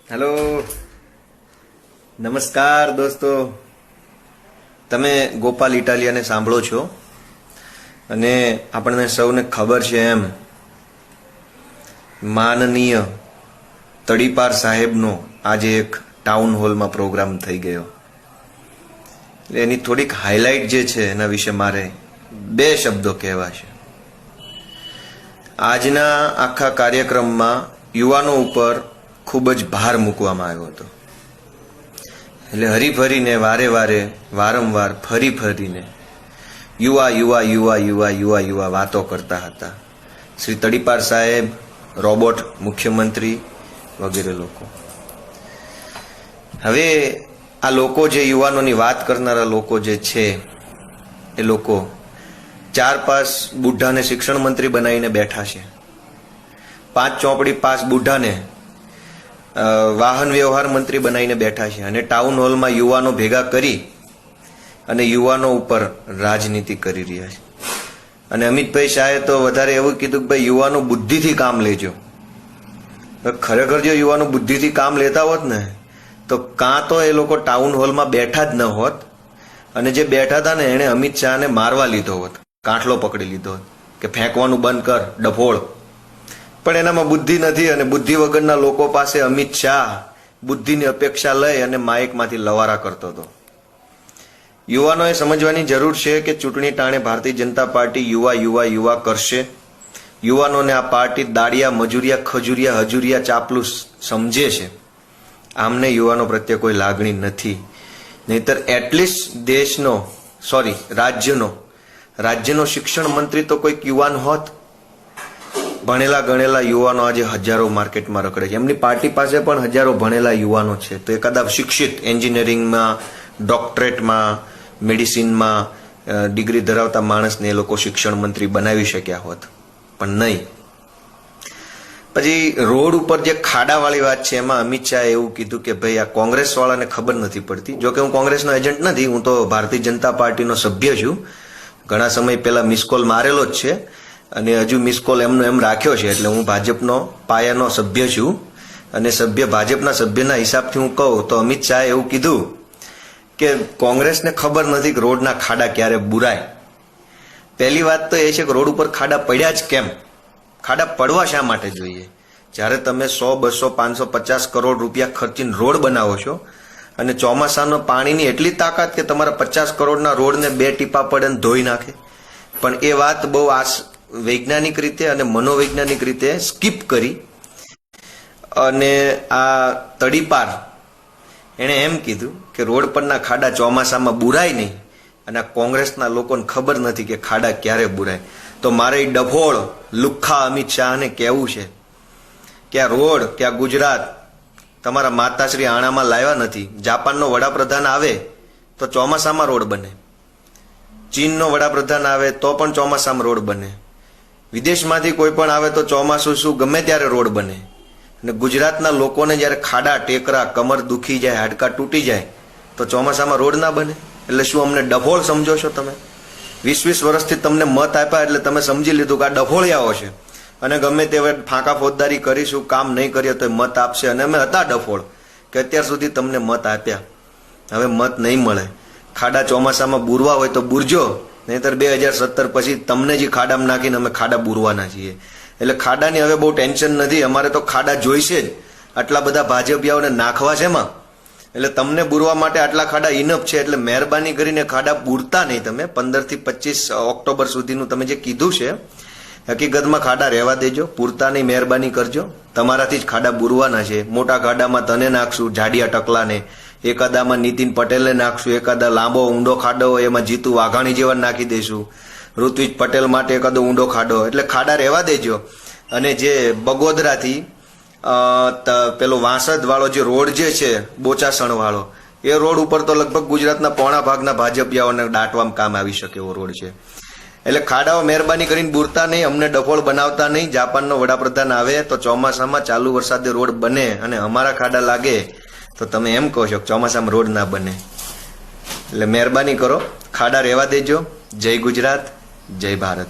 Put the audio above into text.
Hello, નમસ્કાર દોસ્તો. તમે ગોપાલ ઇટાલિયાને સાંભળો છો અને આપણને સૌને ખબર છે એમ માનનીય તડીપાર સાહેબનો આજે એક ટાઉન હોલમાં પ્રોગ્રામ થઈ ગયો. એની થોડીક હાઇલાઇટ જે છે એના વિશે મારે બે શબ્દો કહેવા છે. આજના આખા કાર્યક્રમમાં યુવાનો ઉપર ખૂબ જ ભાર મૂકવામાં આવ્યો હતો. એટલે હરીફરીને વારંવાર ફરીને યુવા વાતો કરતા હતા. શ્રી તડીપાર સાહેબ, રોબોટ મુખ્યમંત્રી વગેરે લોકો. હવે આ લોકો જે યુવાનોની વાત કરનારા લોકો જે છે એ લોકો 4 બુઢાને શિક્ષણ મંત્રી બનાવીને બેઠા છે. 5 ચોપડી પાસ બુઢાને વાહન વ્યવહાર મંત્રી બનાવીને બેઠા છે અને ટાઉન હોલમાં યુવાનો ભેગા કરી અને યુવાનો ઉપર રાજનીતિ કરી રહ્યા છે. અને અમિતભાઈ શાહે તો વધારે એવું કીધું કે ભાઈ યુવાનો બુદ્ધિથી કામ લેજો. ખરેખર જો યુવાનો બુદ્ધિથી કામ લેતા હોત ને તો કાં તો એ લોકો ટાઉન હોલમાં બેઠા જ ન હોત, અને જે બેઠા હતા ને એણે અમિત શાહને મારવા લીધો હોત, કાંઠલો પકડી લીધો હોત કે ફેંકવાનું બંધ કર ડફોળ. પણ એનામાં બુદ્ધિ નથી અને બુદ્ધિ વગરના લોકો પાસે અમિત શાહ બુદ્ધિની અપેક્ષા લઈ અને માઇકમાંથી લવારા કરતો હતો. યુવાનોએ સમજવાની જરૂર છે કે ચૂંટણી ટાણે ભારતીય જનતા પાર્ટી યુવા કરશે. યુવાનોને આ પાર્ટી દાડિયા, મજૂરિયા, ખજૂરિયા, હજુરિયા, ચાપલુસ સમજે છે. આમને યુવાનો પ્રત્યે કોઈ લાગણી નથી. નહીતર એટલીસ્ટ રાજ્યનો શિક્ષણ મંત્રી તો કોઈક યુવાન હોત. ભણેલા ગણેલા યુવાનો આજે હજારો માર્કેટમાં રખડે છે. એમની પાર્ટી પાસે પણ હજારો ભણેલા યુવાનો છે. તો એકાદા શિક્ષિત એન્જિનિયરિંગમાં, ડોક્ટરેટમાં, મેડિસિનમાં ડિગ્રી ધરાવતા માણસને એ લોકો શિક્ષણ મંત્રી બનાવી શક્યા હોત, પણ નહીં. પછી રોડ ઉપર જે ખાડાવાળી વાત છે એમાં અમિત શાહે એવું કીધું કે ભાઈ આ કોંગ્રેસ વાળાને ખબર નથી પડતી. જોકે હું કોંગ્રેસનો એજન્ટ નથી, હું તો ભારતીય જનતા પાર્ટીનો સભ્ય છું. ઘણા સમય પહેલા મિસકોલ મારેલો જ છે અને હજુ મિસકોલ એમનો એમ રાખ્યો છે. એટલે હું ભાજપનો પાયાનો સભ્ય છું અને ભાજપના સભ્યના હિસાબથી હું કહું તો અમિત શાહે એવું કીધું કે કોંગ્રેસને ખબર નથી કે રોડના ખાડા ક્યારે બુરાય. પહેલી વાત તો એ છે કે રોડ ઉપર ખાડા પડ્યા જ કેમ? ખાડા પડવા શા માટે જોઈએ? જ્યારે તમે 100, 200, 550 કરોડ રૂપિયા ખર્ચીને રોડ બનાવો છો અને ચોમાસાનો પાણીની એટલી તાકાત કે તમારા 50 કરોડના રોડને 2 ટીપા પડે ને ધોઈ નાખે. પણ એ વાત બહુ વૈજ્ઞાનિક રીતે અને મનોવૈજ્ઞાનિક રીતે સ્કીપ કરી અને આ તડીપાર એણે એમ કીધું કે રોડ પરના ખાડા ચોમાસામાં બુરાય નહીં અને આ કોંગ્રેસના લોકોને ખબર નથી કે ખાડા ક્યારે બુરાય. તો મારે ડફોળ લુખ્ખા અમિત શાહને કહેવું છે કે આ રોડ કે આ ગુજરાત તમારા માતાશ્રી આણામાં લાવ્યા નથી. જાપાનનો વડાપ્રધાન આવે તો ચોમાસામાં રોડ બને, ચીનનો વડાપ્રધાન આવે તો પણ ચોમાસામાં રોડ બને, વિદેશમાંથી કોઈ પણ આવે તો ચોમાસું શું ગમે ત્યારે રોડ બને. અને ગુજરાતના લોકોને જ્યારે ખાડા, ટેકરા, કમર દુખી જાય, હાડકા તૂટી જાય તો ચોમાસામાં રોડ ના બને. એટલે શું અમને ડફોળ સમજો છો તમે? 20 વર્ષથી તમને મત આપ્યા એટલે તમે સમજી લીધું કે આ ડફોળિયાઓ છે અને ગમે તે ફાંકા ફોજદારી કરીશું, કામ નહીં કરીએ તો મત આપશે. અને અમે હતા ડફોળ કે અત્યાર સુધી તમને મત આપ્યા, હવે મત નહીં મળે. ખાડા ચોમાસામાં બુરવા હોય તો બુરજો, નહીતર 2017 પછી તમને જ ખાડામાં નાખીને અમે ખાડા બુરવાના છીએ. એટલે ખાડાની હવે બહુ ટેન્શન નથી. અમારે તો ખાડા જોઈશે જ. આટલા બધા ભાજપિયાઓને નાખવા છે એમાં. એટલે તમને બુરવા માટે આટલા ખાડા ઇનફ છે. એટલે મહેરબાની કરીને ખાડા બુરતા નહીં. તમે 15 થી 25 ઓક્ટોબર સુધીનું તમે જે કીધું છે હકીકતમાં ખાડા રહેવા દેજો, પૂરતા નહીં, મહેરબાની કરજો. તમારાથી જ ખાડા બુરવાના છે. મોટા ખાડામાં તને નાખશું, જાડિયા ટકલાને, એકાદામાં નીતિન પટેલને નાખશું, એકાદા લાંબો ઊંડો ખાડો હોય એમાં જીતુ વાઘાણી જેવા નાખી દઈશું, ઋત્વિજ પટેલ માટે એકાદો ઊંડો ખાડો. એટલે ખાડા રહેવા દેજો. અને જે બગોદરાથી પેલો વાંસદ વાળો જે રોડ જે છે બોચાસણ વાળો, એ રોડ ઉપર તો લગભગ ગુજરાતના પોણા ભાગના ભાજપિયાઓને દાટવામાં કામ આવી શકે એવો રોડ છે. એટલે ખાડાઓ મહેરબાની કરીને બુરતા નહીં, અમને ડફોળ બનાવતા નહીં. જાપાનનો વડાપ્રધાન આવે તો ચોમાસામાં ચાલુ વરસાદે રોડ બને અને અમારા ખાડા લાગે તો તમે એમ કહો છો કે ચોમાસામાં રોડ ના બને. એટલે મહેરબાની કરો, ખાડા રહેવા દેજો. જય ગુજરાત, જય ભારત.